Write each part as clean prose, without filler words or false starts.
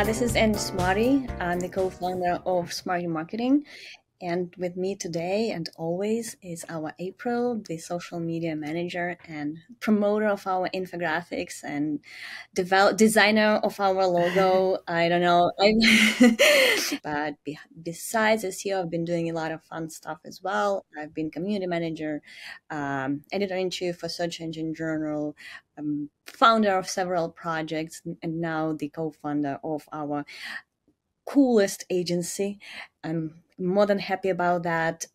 This is Andy Smarty. I'm the co-founder of Smarty Marketing. And with me today and always is our April, the social media manager and promoter of our infographics and designer of our logo. I don't know. But besides SEO, I've been doing a lot of fun stuff as well. I've been community manager, editor-in-chief for Search Engine Journal, founder of several projects, and now the co-founder of our coolest agency. I'm more than happy about that.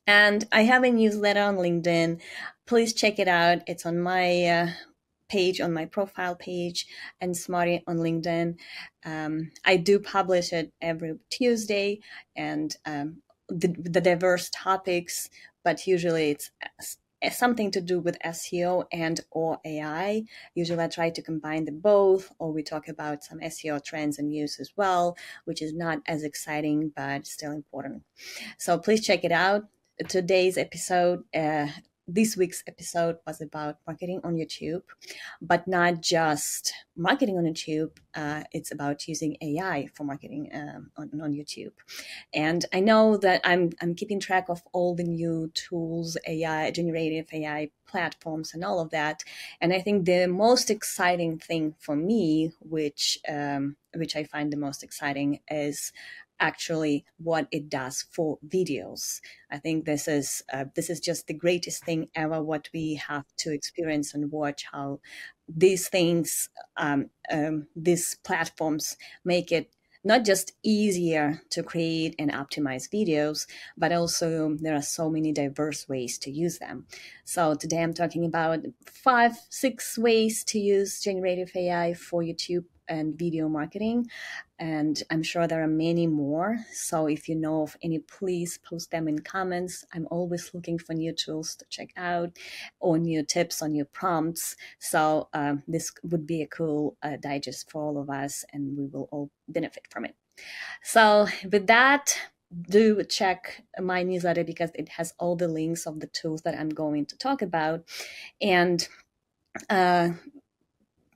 And I have a newsletter on LinkedIn. Please check it out. It's on my page, on my profile page, and Smarty on LinkedIn. I do publish it every Tuesday, and the diverse topics, but usually it's something to do with SEO and or AI. Usually I try to combine the both, or we talk about some SEO trends and news as well, which is not as exciting, but still important. So please check it out. Today's episode, this week's episode was about marketing on YouTube, but not just marketing on YouTube. It's about using AI for marketing on YouTube. And I know that I'm keeping track of all the new tools, AI, generative AI platforms, and all of that. And I think the most exciting thing for me, which I find the most exciting, is actually what it does for videos. I think this is just the greatest thing ever, what we have to experience and watch, how these things, these platforms make it not just easier to create and optimize videos, but also there are so many diverse ways to use them. So today I'm talking about 5-6 ways to use generative AI for YouTube and video marketing. And I'm sure there are many more. So if you know of any, please post them in comments. I'm always looking for new tools to check out or new tips or new prompts. So this would be a cool digest for all of us, and we will all benefit from it. So with that, do check my newsletter because it has all the links of the tools that I'm going to talk about. And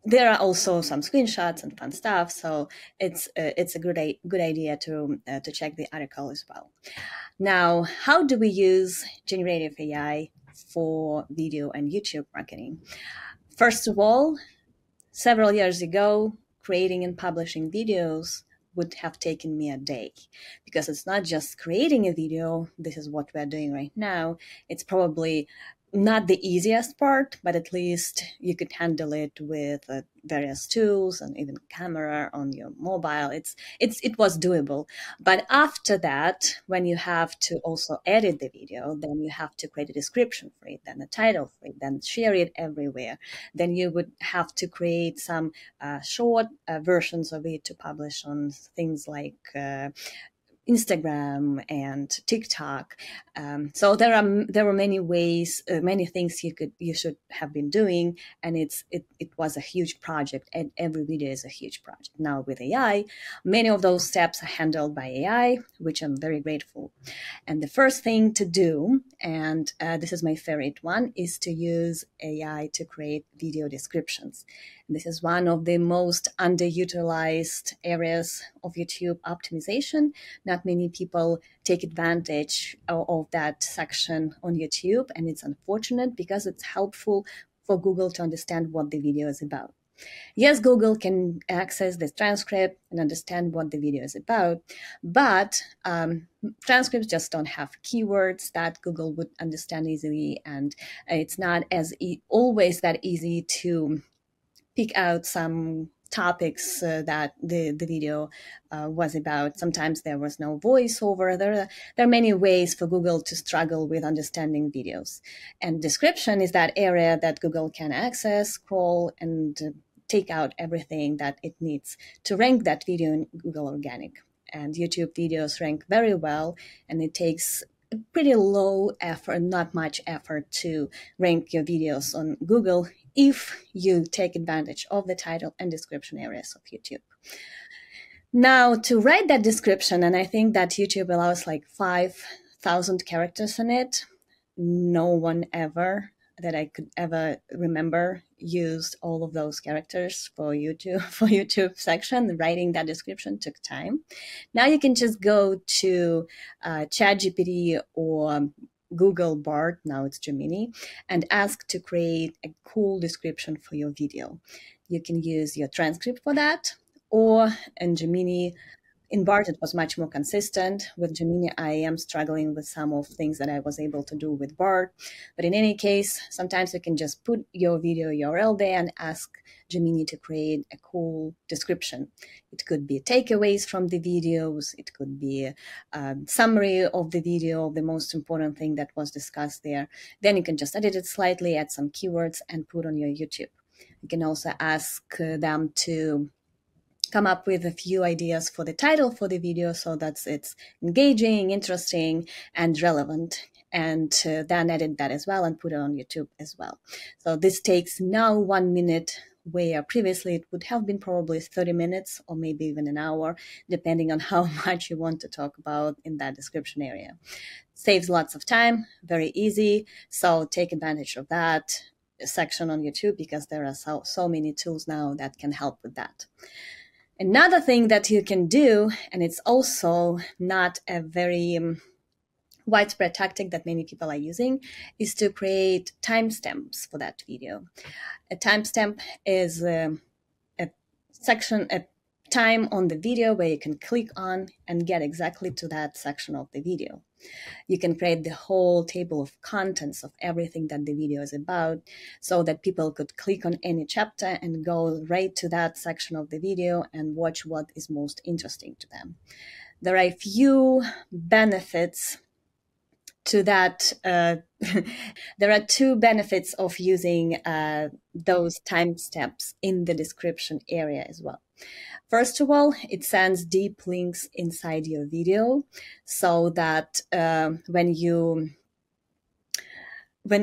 there are also some screenshots and fun stuff, so it's a good idea to check the article as well. Now, how do we use generative AI for video and YouTube marketing? First of all, several years ago, creating and publishing videos would have taken me a day, because it's not just creating a video. This is what we're doing right now. It's probably not the easiest part, but at least you could handle it with various tools and even camera on your mobile. It was doable. But after that, when you have to also edit the video, then you have to create a description for it, then a title for it, then share it everywhere. Then you would have to create some short versions of it to publish on things like Instagram and TikTok. So there were many ways, many things you should have been doing, and it was a huge project, and every video is a huge project. Now with AI, many of those steps are handled by AI, which I'm very grateful. And the first thing to do, and this is my favorite one, is to use AI to create video descriptions. This is one of the most underutilized areas of YouTube optimization. Not many people take advantage of that section on YouTube, and it's unfortunate because it's helpful for Google to understand what the video is about. Yes, Google can access the transcript and understand what the video is about, but transcripts just don't have keywords that Google would understand easily, and it's not as always that easy to pick out some topics that the video was about. Sometimes there was no voiceover. There are many ways for Google to struggle with understanding videos. And description is that area that Google can access, scroll, and take out everything that it needs to rank that video in Google Organic. And YouTube videos rank very well, and it takes pretty low effort, not much effort, to rank your videos on Google if you take advantage of the title and description areas of YouTube. Now, to write that description, and I think that YouTube allows like 5,000 characters in it. No one ever that I could ever remember used all of those characters for YouTube for YouTube section. Writing that description took time. Now you can just go to ChatGPT or Google Bard, now it's Gemini, and ask to create a cool description for your video. You can use your transcript for that, or in Gemini, in Bart, it was much more consistent. With Gemini, I am struggling with some of things that I was able to do with Bart. But in any case, sometimes you can just put your video URL there and ask Gemini to create a cool description. It could be takeaways from the videos. It could be a summary of the video, the most important thing that was discussed there. Then you can just edit it slightly, add some keywords, and put on your YouTube. You can also ask them to come up with a few ideas for the title for the video so that it's engaging, interesting, and relevant. And then edit that as well and put it on YouTube as well. So this takes now 1 minute, where previously it would have been probably 30 minutes or maybe even an hour, depending on how much you want to talk about in that description area. Saves lots of time, very easy. So take advantage of that section on YouTube, because there are so many tools now that can help with that. Another thing that you can do, and it's also not a very widespread tactic that many people are using, is to create timestamps for that video. A timestamp is a section, a time on the video where you can click on and get exactly to that section of the video. You can create the whole table of contents of everything that the video is about, so that people could click on any chapter and go right to that section of the video and watch what is most interesting to them. There are a few benefits to that. There are two benefits of using those timestamps in the description area as well. First of all, it sends deep links inside your video, so that when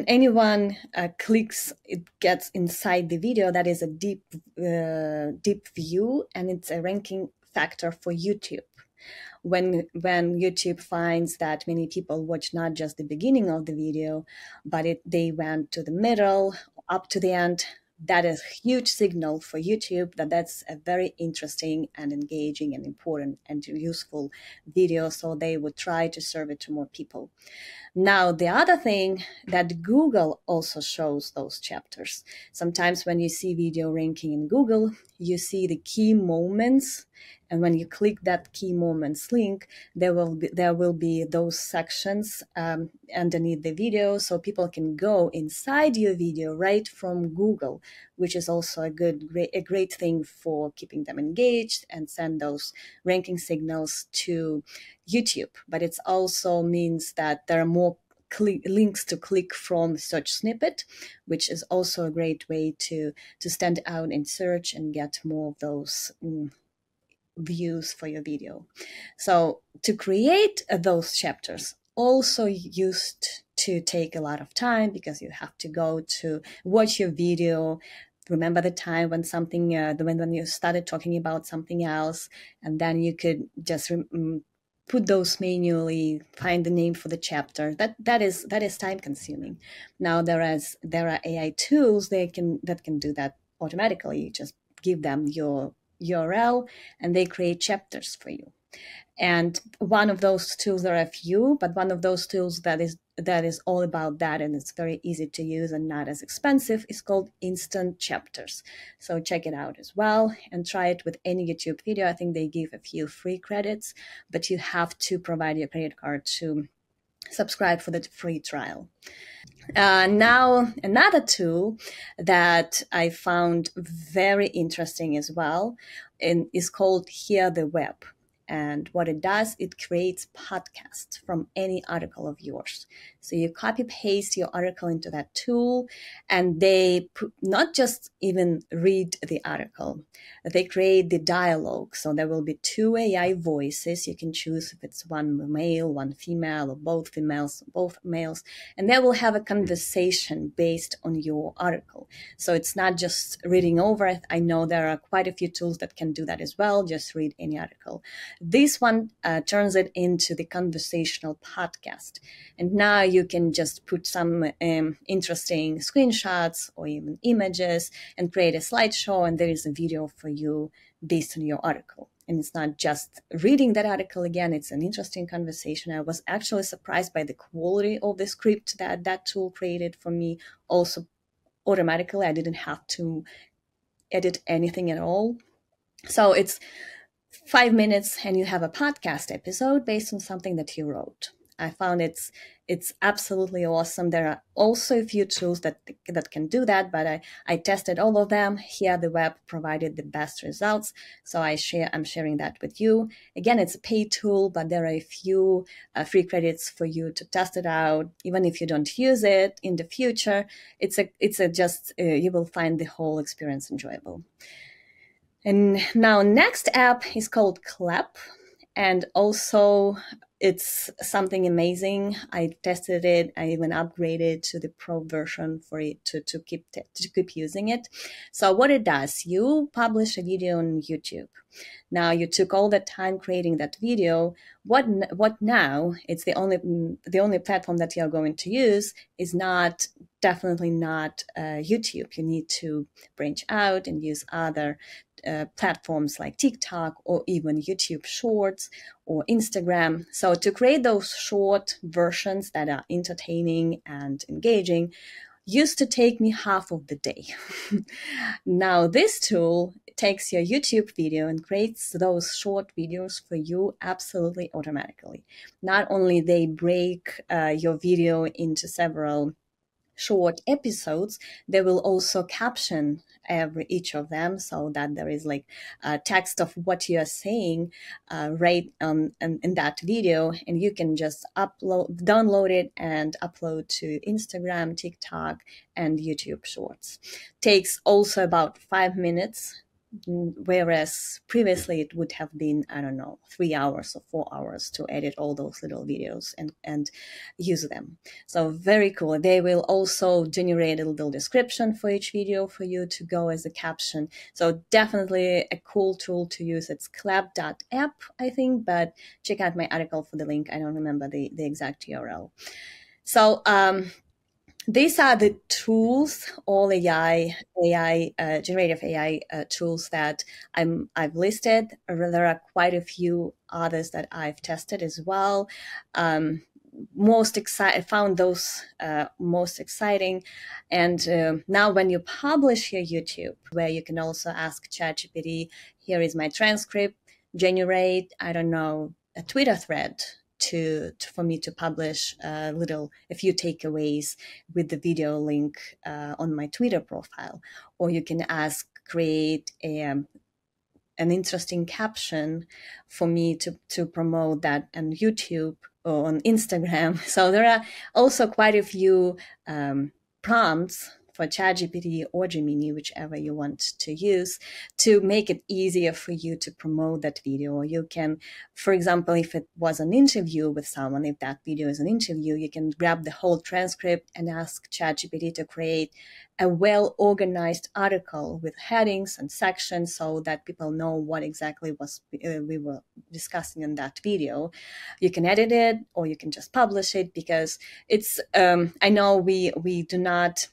anyone clicks, it gets inside the video. That is a deep view, and it's a ranking factor for YouTube. When YouTube finds that many people watch not just the beginning of the video, but they went to the middle, up to the end, that is a huge signal for YouTube that that's a very interesting and engaging and important and useful video, so they would try to serve it to more people. Now, the other thing, that Google also shows those chapters. Sometimes when you see video ranking in Google, you see the key moments, and when you click that key moments link, there will be those sections underneath the video, so people can go inside your video right from Google, which is also a great thing for keeping them engaged and send those ranking signals to YouTube. But it also means that there are more links to click from such snippet, which is also a great way to stand out in search and get more of those views for your video. So to create those chapters also used to take a lot of time, because you have to go to watch your video, remember the time when something when you started talking about something else, and then you could just put those manually, find the name for the chapter. That is time consuming. Now there are AI tools that can do that automatically. You just give them your URL and they create chapters for you. And one of those tools, there are a few, but one of those tools that is all about that, and it's very easy to use and not as expensive, is called Instant Chapters. So check it out as well and try it with any YouTube video. I think they give a few free credits, but you have to provide your credit card to subscribe for the free trial. Now, another tool that I found very interesting as well is called Hear the Web. And what it does, it creates podcasts from any article of yours. So you copy paste your article into that tool, and they not just even read the article, they create the dialogue. So there will be two AI voices. You can choose if it's one male, one female, or both females, both males, and they will have a conversation based on your article. So it's not just reading over it. I know there are quite a few tools that can do that as well. Just read any article. This one turns it into the conversational podcast. And now you can just put some interesting screenshots or even images and create a slideshow, and there is a video for you based on your article. And it's not just reading that article again, it's an interesting conversation. I was actually surprised by the quality of the script that that tool created for me. Also, automatically, I didn't have to edit anything at all. So it's 5 minutes and you have a podcast episode based on something that you wrote. I found it's absolutely awesome. There are also a few tools that can do that, but I tested all of them. Here the web provided the best results, so I'm sharing that with you. Again, it's a paid tool, but there are a few free credits for you to test it out. Even if you don't use it in the future, you will find the whole experience enjoyable. And now next app is called Clap, and also it's something amazing. I tested it. I even upgraded to the pro version for it to keep using it. So what it does, you publish a video on YouTube. Now you took all that time creating that video. What now? It's the only platform that you're going to use is definitely not YouTube. You need to branch out and use other platforms like TikTok or even YouTube Shorts or Instagram. So to create those short versions that are entertaining and engaging used to take me half of the day. Now this tool takes your YouTube video and creates those short videos for you absolutely automatically. Not only they break your video into several short episodes, they will also caption each of them so that there is like a text of what you are saying right in that video, and you can just download it and upload to Instagram, TikTok, and YouTube Shorts. Takes also about 5 minutes, whereas previously it would have been, I don't know, 3 hours or 4 hours to edit all those little videos and use them. So very cool. They will also generate a little description for each video for you to go as a caption. So definitely a cool tool to use. It's clap.app, I think, but check out my article for the link. I don't remember the exact URL. So these are the tools, all generative AI tools that I've listed. There are quite a few others that I've tested as well. I found those most exciting. And now when you publish your YouTube, where you can also ask ChatGPT, here is my transcript, generate, I don't know, a Twitter thread for me to publish a few takeaways with the video link on my Twitter profile. Or you can ask, create an interesting caption for me to promote that on YouTube or on Instagram. So there are also quite a few prompts for ChatGPT or Gemini, whichever you want to use, to make it easier for you to promote that video. Or you can, for example, if it was an interview with someone, if that video is an interview, you can grab the whole transcript and ask ChatGPT to create a well-organized article with headings and sections so that people know what exactly we were discussing in that video. You can edit it or you can just publish it, because it's, I know we do not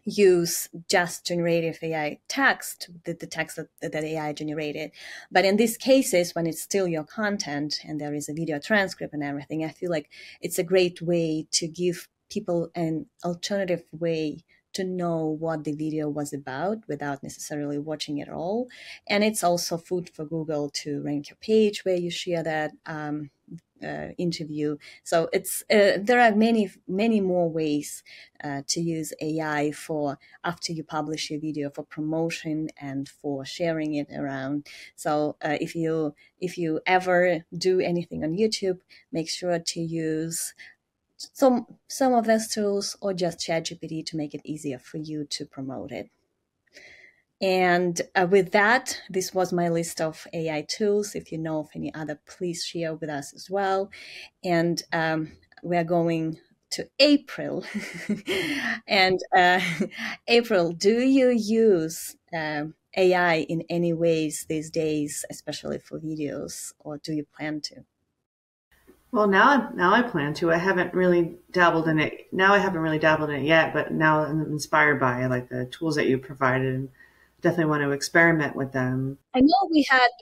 use just generative AI text, the text that AI generated. But in these cases, when it's still your content and there is a video transcript and everything, I feel like it's a great way to give people an alternative way to know what the video was about without necessarily watching it all. And it's also food for Google to rank your page where you share that interview. So there are many more ways to use AI for after you publish your video, for promotion and for sharing it around. So if you ever do anything on YouTube, make sure to use some of those tools or just ChatGPT to make it easier for you to promote it. And with that, this was my list of AI tools. If you know of any other, please share with us as well. And we're going to April. And April, do you use AI in any ways these days, especially for videos, or do you plan to? Well, now I plan to. I haven't really dabbled in it. Now I haven't really dabbled in it yet, but now I'm inspired by like the tools that you provided and definitely want to experiment with them. I know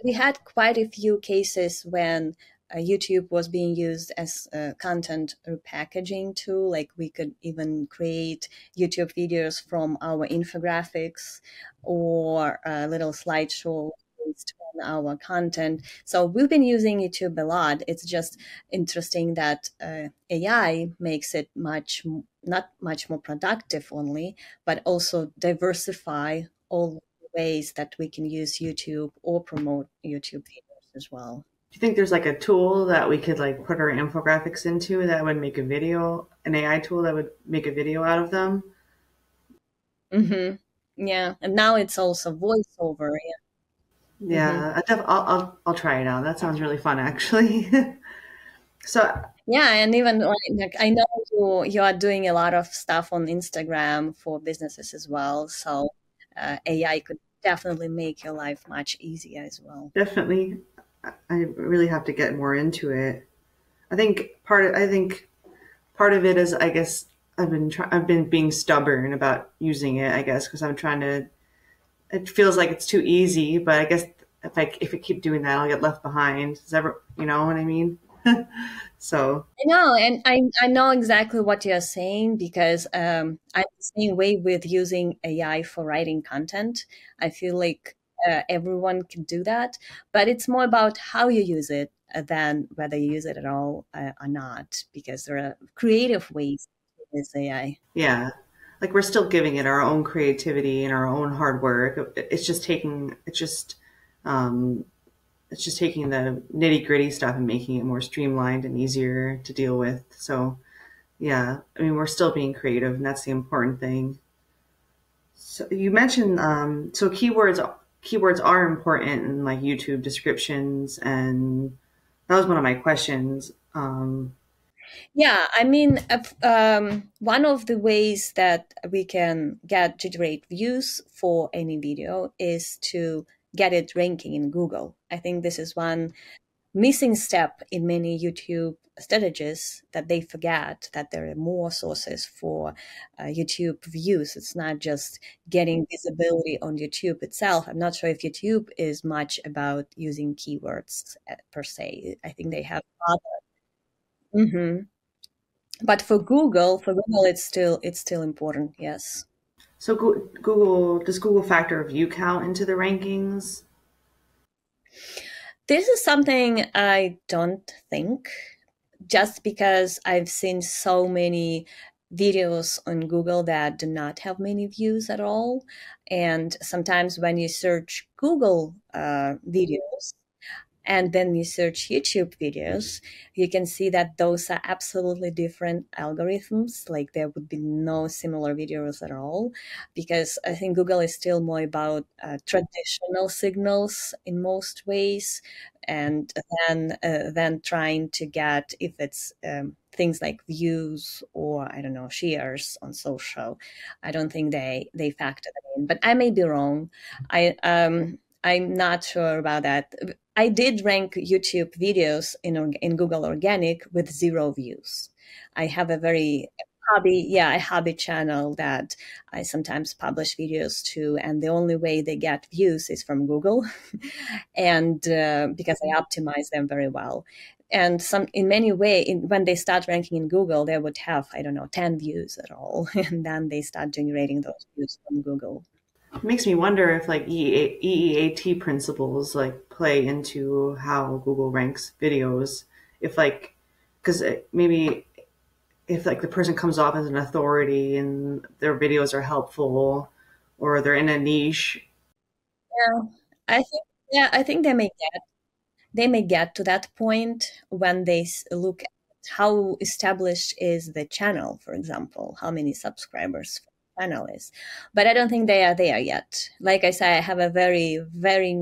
we had quite a few cases when YouTube was being used as a content repackaging tool. Like we could even create YouTube videos from our infographics or a little slideshow based on our content. So we've been using YouTube a lot. It's just interesting that AI makes it not much more productive only, but also diversify all ways that we can use YouTube or promote YouTube videos as well. Do you think there's like a tool that we could like put our infographics into that would make a video, an AI tool that would make a video out of them? Hmm. Yeah, and now it's also voiceover. Yeah. Hmm. Yeah, I'll try it out. That sounds really fun, actually. So Yeah, and even like I know you are doing a lot of stuff on Instagram for businesses as well. So AI could definitely make your life much easier as well. definitely, I really have to get more into it. I think part of it is, I guess, I've been being stubborn about using it, I guess, because I'm trying to. It feels like it's too easy, but I guess if I keep doing that, I'll get left behind. You know what I mean? So I know, and I know exactly what you're saying because I'm the same way with using AI for writing content. I feel like everyone can do that, but it's more about how you use it than whether you use it at all or not, because there are creative ways to use AI. yeah, like we're still giving it our own creativity and our own hard work. Um, it's just taking the nitty gritty stuff and making it more streamlined and easier to deal with. So yeah, I mean, we're still being creative, and that's the important thing. So you mentioned so keywords are important in like YouTube descriptions, and that was one of my questions. Yeah, I mean, one of the ways that we can generate views for any video is to get it ranking in Google. I think this is one missing step in many YouTube strategies that they forget that there are more sources for YouTube views. It's not just getting visibility on YouTube itself. I'm not sure if YouTube is much about using keywords per se. I think they have other. Mhm. But for Google, it's still important. Yes. So Google does Google factor view count into the rankings? This is something I don't think, just because I've seen so many videos on Google that do not have many views at all. And sometimes when you search Google videos, and then you search YouTube videos, you can see that those are absolutely different algorithms. Like there would be no similar videos at all, because I think Google is still more about traditional signals in most ways, and then trying to get if it's things like views or I don't know shares on social. I don't think they factor that in, but I may be wrong. I'm not sure about that. I did rank YouTube videos in Google Organic with 0 views. I have a very a hobby channel that I sometimes publish videos to, and the only way they get views is from Google, and because I optimize them very well. And in many ways, when they start ranking in Google, they would have I don't know 10 views at all, and then they start generating those views from Google. It makes me wonder if like EEAT principles like play into how Google ranks videos. If like, because maybe if like the person comes off as an authority and their videos are helpful or they're in a niche. Yeah, I think I think they may get to that point when they look at how established is the channel, for example, how many subscribers the channel is. But I don't think they are there yet. Like I say, I have a very, very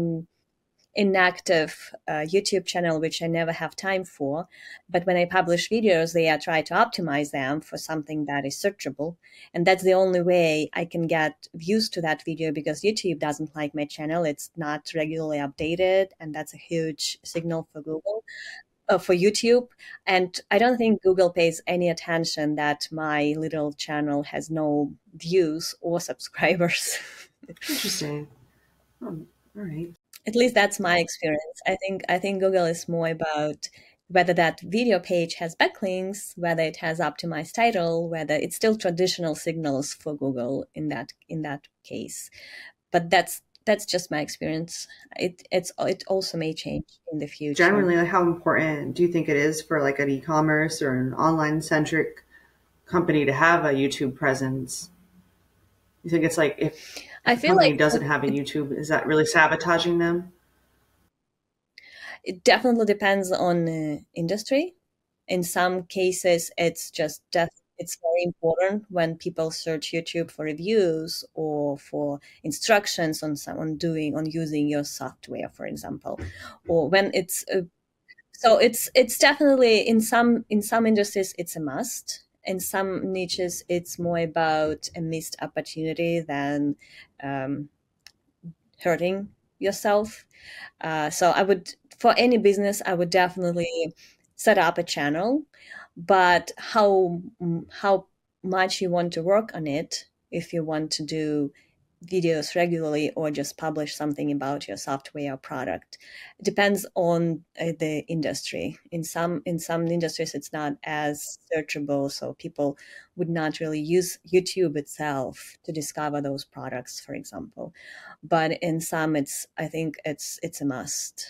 inactive YouTube channel, which I never have time for. But when I publish videos, I try to optimize them for something that is searchable. And that's the only way I can get views to that video, because YouTube doesn't like my channel. It's not regularly updated. And that's a huge signal for Google, for YouTube. And I don't think Google pays any attention that my little channel has no views or subscribers. Interesting. Oh, all right. At least that's my experience. I think Google is more about whether that video page has backlinks, whether it has optimized title, whether it's still traditional signals for Google in that case. But that's just my experience. It also may change in the future. Generally, like, how important do you think it is for like an e-commerce or an online centric company to have a YouTube presence? You think it's like if I a feel company like doesn't have a YouTube, is that really sabotaging them? it definitely depends on industry. In some cases, it's very important when people search YouTube for reviews or for instructions on someone on using your software, for example, or when it's definitely in some industries it's a must. In some niches, it's more about a missed opportunity than um, hurting yourself. So for any business, I would definitely set up a channel, but how much you want to work on it, if you want to do videos regularly or just publish something about your software or product, depends on the industry. In some industries, it's not as searchable, so people would not really use YouTube itself to discover those products, for example. But in some, I think it's a must.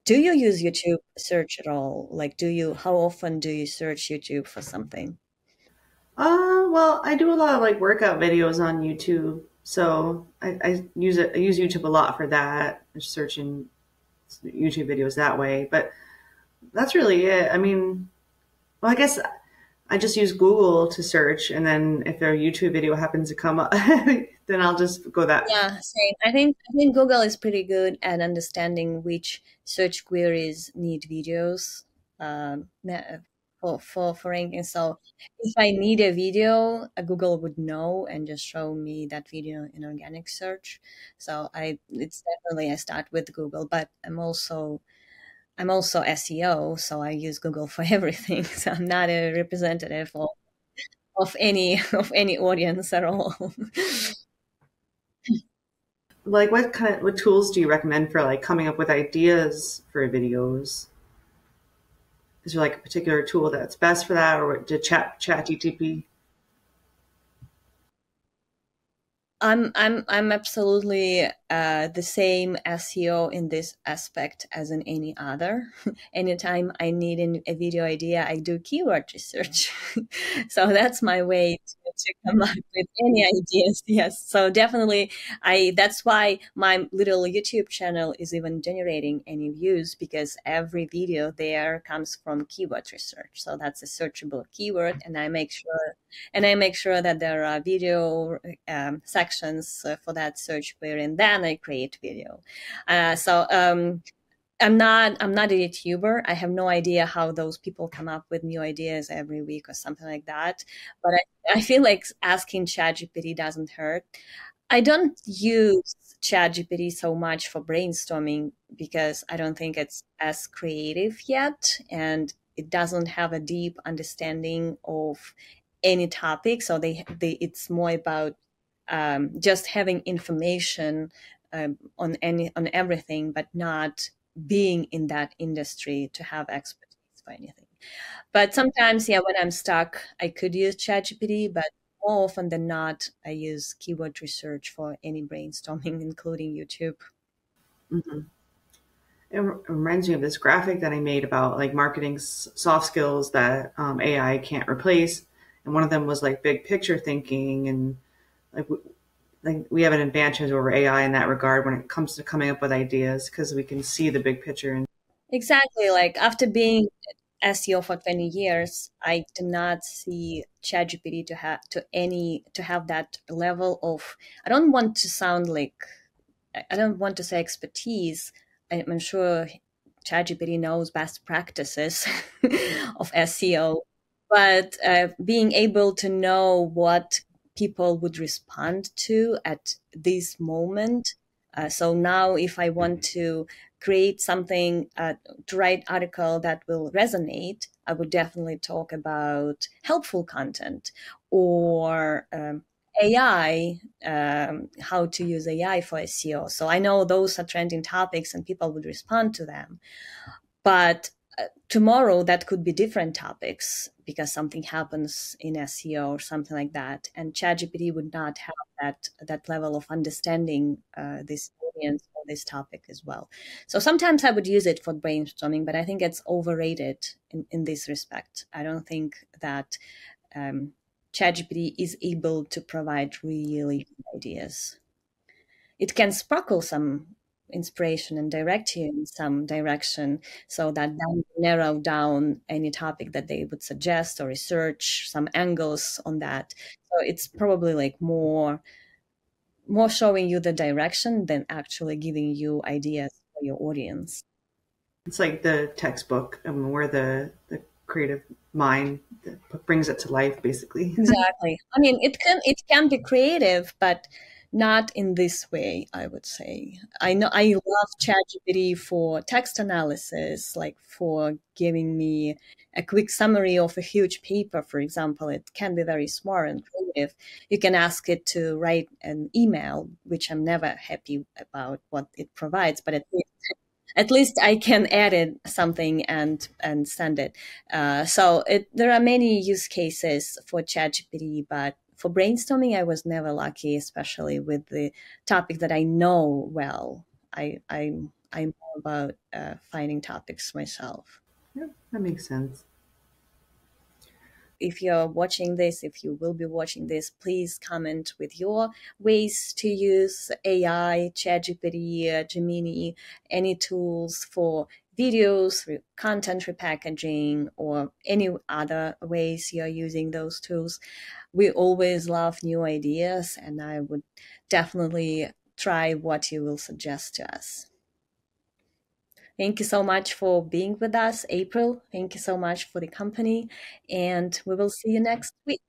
Do you use YouTube search at all? Like, how often do you search YouTube for something? Well, I do a lot of like workout videos on YouTube, so I use it. I use YouTube a lot for that, just searching YouTube videos that way. But that's really it. I mean, well, I guess I just use Google to search, and then if their YouTube video happens to come up, then I'll just go that. Yeah, same. I think Google is pretty good at understanding which search queries need videos for ranking. So if I need a video, Google would know and just show me that video in organic search. So it's definitely I start with Google, but I'm also SEO, so I use Google for everything. So I'm not a representative of any of any audience at all. Like, what tools do you recommend for like coming up with ideas for videos? Is there like a particular tool that's best for that, or to chat GTP? I'm absolutely the same SEO in this aspect as in any other. Anytime I need a video idea, I do keyword research. So that's my way to come up with any ideas. Yes. So definitely that's why my little YouTube channel is even generating any views, because every video there comes from keyword research. So that's a searchable keyword, and I make sure that there are video sections for that search query, and then I create video. So I'm not a YouTuber. I have no idea how those people come up with new ideas every week or something like that. But I feel like asking ChatGPT doesn't hurt. I don't use ChatGPT so much for brainstorming because I don't think it's as creative yet, and it doesn't have a deep understanding of any topic. So it's more about just having information on everything, but not being in that industry to have expertise for anything. But sometimes, yeah, when I'm stuck, I could use ChatGPT, but more often than not, I use keyword research for any brainstorming, including YouTube. Mm-hmm. It reminds me of this graphic that I made about like marketing soft skills that AI can't replace, and one of them was like big picture thinking, and like we have an advantage over AI in that regard when it comes to coming up with ideas because we can see the big picture. And Exactly. Like after being SEO for 20 years, I do not see ChatGPT to have that level of. I don't want to sound like I don't want to say expertise, I'm sure ChatGPT knows best practices of SEO, but being able to know what people would respond to at this moment. So now, if I want to create something, to write article that will resonate, I would definitely talk about helpful content or AI, how to use AI for SEO. So I know those are trending topics and people would respond to them. But tomorrow that could be different topics because something happens in SEO or something like that, and ChatGPT would not have that level of understanding this audience or this topic as well. So sometimes I would use it for brainstorming, but I think it's overrated in this respect. I don't think that um, ChatGPT is able to provide really good ideas. It can sparkle some inspiration and direct you in some direction so that then narrow down any topic that they would suggest or research some angles on that. So it's probably like more showing you the direction than actually giving you ideas for your audience. It's like the textbook, where the creative mind that brings it to life, basically. Exactly. I mean, it can be creative, but not in this way, I would say. I know I love ChatGPT for text analysis, like for giving me a quick summary of a huge paper, for example. It can be very smart and creative. You can ask it to write an email, which I'm never happy about what it provides, but at least I can edit something and send it. There are many use cases for ChatGPT, but for brainstorming, I was never lucky, especially with the topic that I know well. I'm more about finding topics myself. Yeah, that makes sense. If you're watching this, if you will be watching this, please comment with your ways to use AI, ChatGPT, Gemini, any tools for videos, content repackaging, or any other ways you're using those tools. We always love new ideas, and I would definitely try what you will suggest to us. Thank you so much for being with us, April. Thank you so much for the company, and we will see you next week.